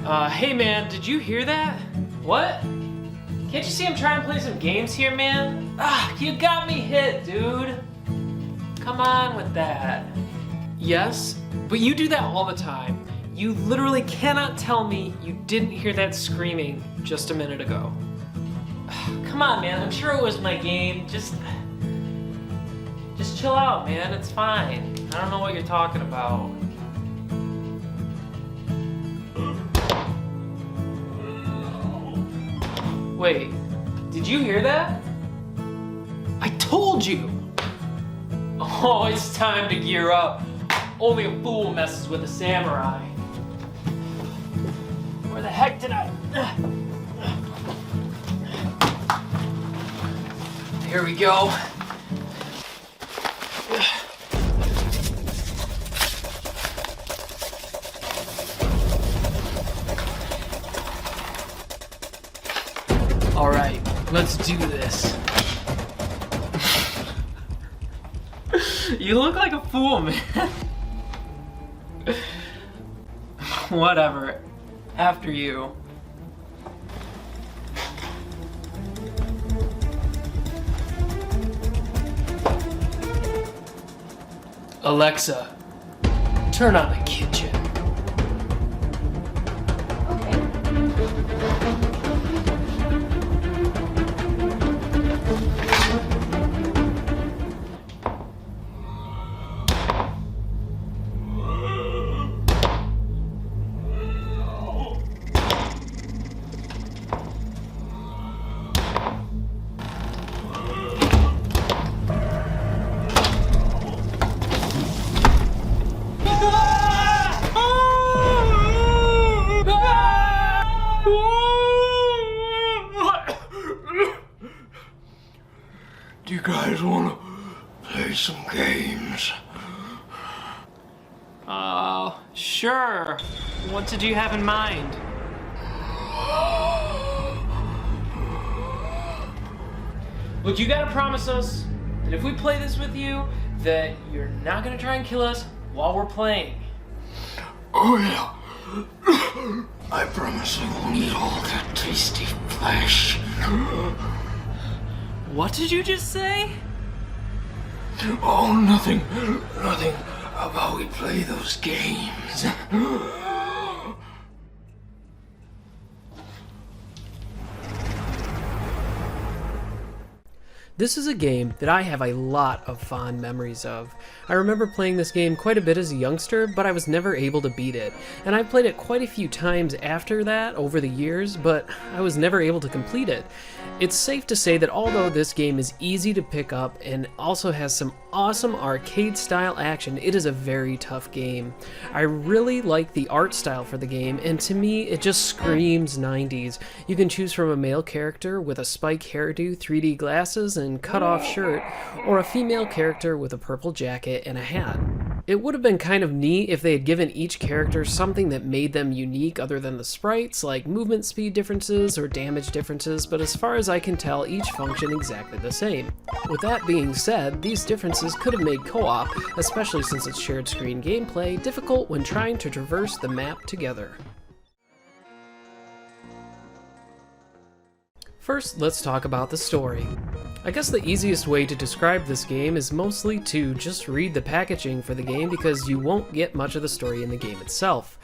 Hey man, did you hear that? What? Can't you see I'm trying to play some games here, man? You got me hit, dude. Come on with that. Yes, but you do that all the time. You literally cannot tell me you didn't hear that screaming just a minute ago. Come on, man, I'm sure it was my game. Just chill out, man, it's fine. I don't know what you're talking about. Wait, did you hear that? I told you! Oh, it's time to gear up. Only a fool messes with a samurai. Where the heck did I... Here we go. All right, let's do this. You look like a fool, man. Whatever. After you. Alexa, turn on the kitchen. Do you guys want to play some games? Sure. What did you have in mind? Look, you gotta promise us that if we play this with you, that you're not gonna try and kill us while we're playing. Oh yeah. I promise I won't eat all that tasty flesh. What did you just say? Oh, nothing about we play those games. This is a game that I have a lot of fond memories of. I remember playing this game quite a bit as a youngster, but I was never able to beat it. And I've played it quite a few times after that over the years, but I was never able to complete it. It's safe to say that although this game is easy to pick up and also has some awesome arcade-style action, it is a very tough game. I really like the art style for the game, and to me, it just screams 90s. You can choose from a male character with a spike hairdo, 3D glasses, and cut-off shirt, or a female character with a purple jacket and a hat. It would have been kind of neat if they had given each character something that made them unique other than the sprites, like movement speed differences or damage differences, but as far as I can tell, each function exactly the same. With that being said, these differences could have made co-op, especially since it's shared screen gameplay, difficult when trying to traverse the map together. First, let's talk about the story. I guess the easiest way to describe this game is mostly to just read the packaging for the game because you won't get much of the story in the game itself.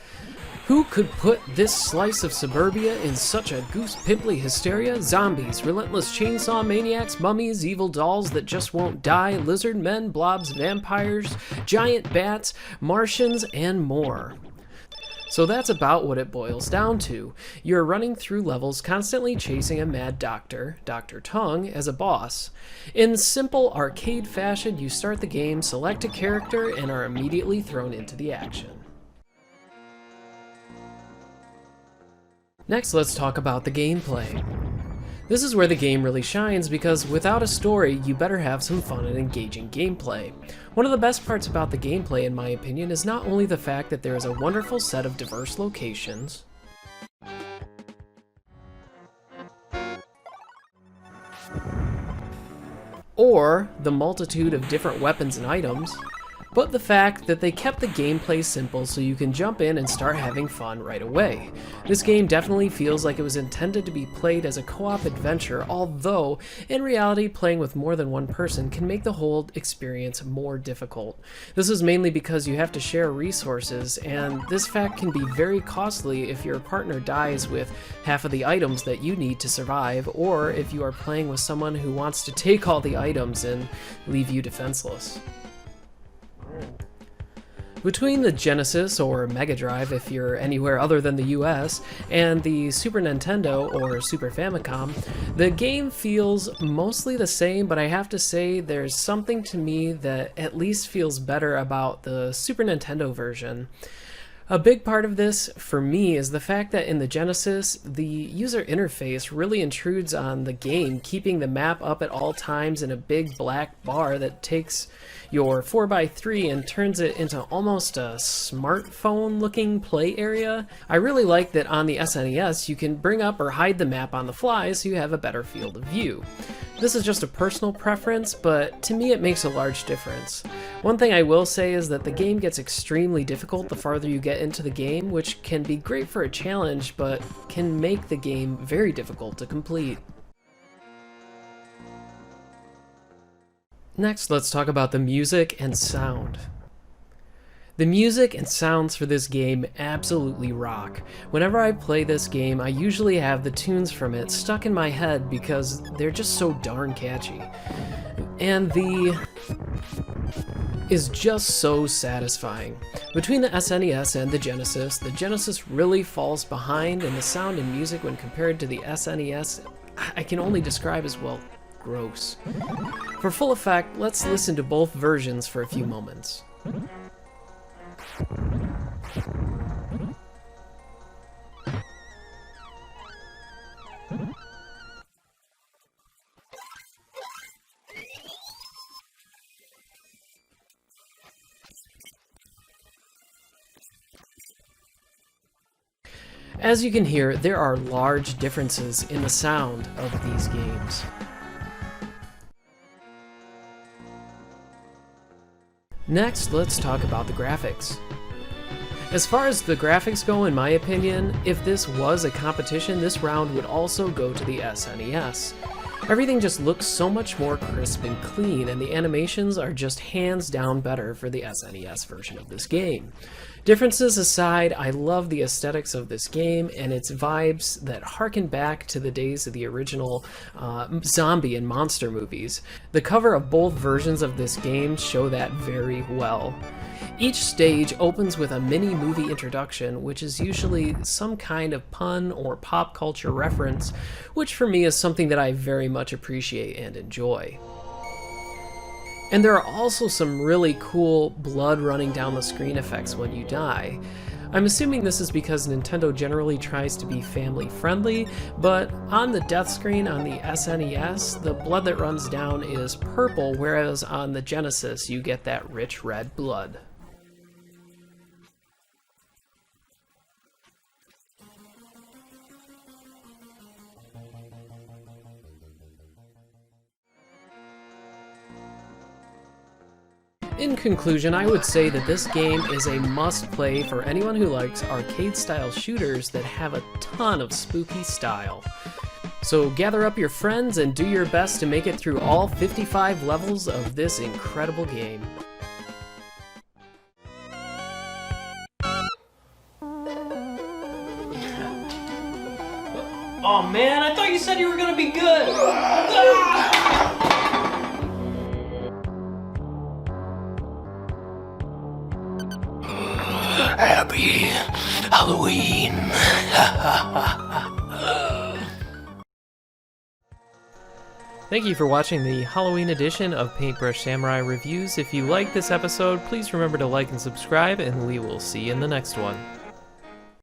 Who could put this slice of suburbia in such a goose-pimply hysteria? Zombies, relentless chainsaw maniacs, mummies, evil dolls that just won't die, lizard men, blobs, vampires, giant bats, Martians, and more. So that's about what it boils down to. You're running through levels constantly chasing a mad doctor, Dr. Tongue, as a boss. In simple arcade fashion, you start the game, select a character, and are immediately thrown into the action. Next, let's talk about the gameplay. This is where the game really shines because without a story, you better have some fun and engaging gameplay. One of the best parts about the gameplay, in my opinion, is not only the fact that there is a wonderful set of diverse locations, or the multitude of different weapons and items, but the fact that they kept the gameplay simple so you can jump in and start having fun right away. This game definitely feels like it was intended to be played as a co-op adventure, although in reality playing with more than one person can make the whole experience more difficult. This is mainly because you have to share resources, and this fact can be very costly if your partner dies with half of the items that you need to survive, or if you are playing with someone who wants to take all the items and leave you defenseless. Between the Genesis, or Mega Drive if you're anywhere other than the US, and the Super Nintendo, or Super Famicom, the game feels mostly the same, but I have to say there's something to me that at least feels better about the Super Nintendo version. A big part of this, for me, is the fact that in the Genesis, the user interface really intrudes on the game, keeping the map up at all times in a big black bar that takes your 4x3 and turns it into almost a smartphone-looking play area. I really like that on the SNES, you can bring up or hide the map on the fly so you have a better field of view. This is just a personal preference, but to me it makes a large difference. One thing I will say is that the game gets extremely difficult the farther you get into the game, which can be great for a challenge, but can make the game very difficult to complete. Next, let's talk about the music and sound. The music and sounds for this game absolutely rock. Whenever I play this game, I usually have the tunes from it stuck in my head because they're just so darn catchy. And the is just so satisfying. Between the SNES and the Genesis really falls behind, and the sound and music when compared to the SNES, I can only describe as, well, gross. For full effect, let's listen to both versions for a few moments. As you can hear, there are large differences in the sound of these games. Next, let's talk about the graphics. As far as the graphics go, in my opinion, if this was a competition, this round would also go to the SNES. Everything just looks so much more crisp and clean, and the animations are just hands down better for the SNES version of this game. Differences aside, I love the aesthetics of this game and its vibes that harken back to the days of the original zombie and monster movies. The cover of both versions of this game show that very well. Each stage opens with a mini movie introduction, which is usually some kind of pun or pop culture reference, which for me is something that I very much appreciate and enjoy. And there are also some really cool blood running down the screen effects when you die. I'm assuming this is because Nintendo generally tries to be family friendly, but on the death screen on the SNES, the blood that runs down is purple, whereas on the Genesis you get that rich red blood. In conclusion, I would say that this game is a must-play for anyone who likes arcade-style shooters that have a ton of spooky style. So gather up your friends and do your best to make it through all 55 levels of this incredible game. Oh man, I thought you said you were gonna be good! Ah! Happy Halloween. Thank you for watching the Halloween edition of Paintbrush Samurai Reviews. If you liked this episode, please remember to like and subscribe, and we will see you in the next one.